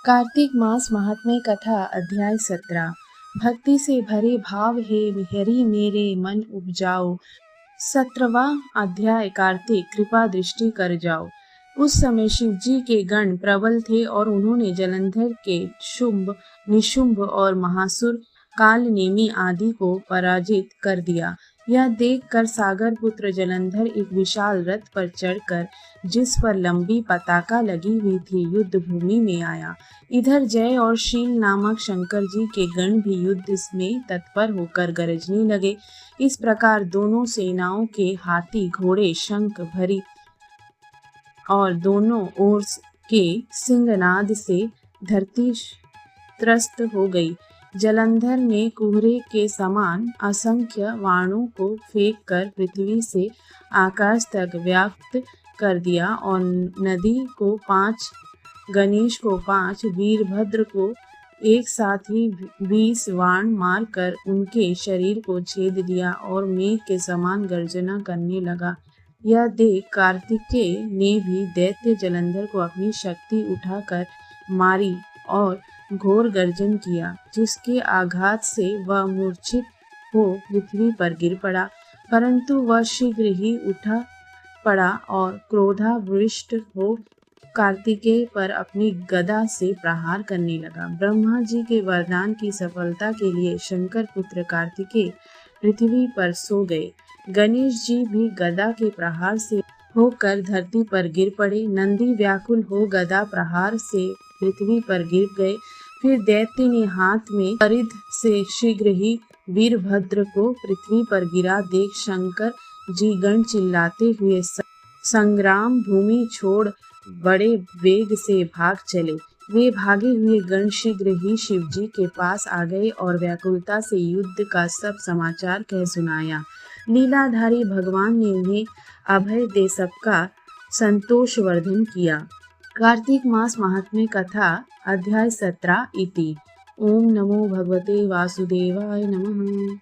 कार्तिक मास महात्म्य कथा अध्याय 17। भक्ति से भरे भाव हे हरि मेरे मन उपजाओ। 17वां अध्याय। कार्तिक कृपा दृष्टि कर जाओ। उस समय शिव जी के गण प्रबल थे और उन्होंने जलंधर के शुंभ, निशुंभ और महासुर कालनेमी आदि को पराजित कर दिया। यह देखकर सागर पुत्र जलंधर एक विशाल रथ पर चढ़कर, जिस पर लंबी पताका लगी हुई थी, युद्ध भूमि में आया। इधर जय और शील नामक शंकर जी के गण भी युद्ध में तत्पर होकर गरजने लगे। इस प्रकार दोनों सेनाओं के हाथी घोड़े शंख भरी और दोनों ओर के सिंहनाद से धरती त्रस्त हो गई। जलंधर ने कुहरे के समान असंख्य बाणों को फेंककर पृथ्वी से आकाश तक व्याप्त कर दिया और नदी को 5, गणेश को 5, वीरभद्र को एक साथ ही 20 बाण मारकर उनके शरीर को छेद दिया और मेघ के समान गर्जना करने लगा। यह देख कार्तिकेय ने भी दैत्य जलंधर को अपनी शक्ति उठाकर मारी और घोर गर्जन किया, जिसके आघात से वह मूर्छित हो पृथ्वी पर गिर पड़ा। परंतु वह शीघ्र ही उठा पड़ा और क्रोधाविष्ट हो कार्तिकेय पर अपनी गदा से प्रहार करने लगा। ब्रह्मा जी के वरदान की सफलता के लिए शंकर पुत्र कार्तिकेय पृथ्वी पर सो गए। गणेश जी भी गदा के प्रहार से होकर धरती पर गिर पड़े। नंदी व्याकुल हो गदा प्रहार से पृथ्वी पर गिर गए। फिर दैत्य ने हाथ में परिध से शीघ्र ही वीरभद्र को पृथ्वी पर गिरा देख शंकर जी गण चिल्लाते हुए संग्राम भूमि छोड़ बड़े वेग से भाग चले। वे भागे हुए गण शीघ्र ही शिव जी के पास आ गए और व्याकुलता से युद्ध का सब समाचार कह सुनाया। लीलाधारी भगवान ने उन्हें अभय दे सबका संतोषवर्धन किया। कार्तिक मास महात्म्य कथा अध्याय 17 इति। ओम नमो भगवते वासुदेवाय नमः।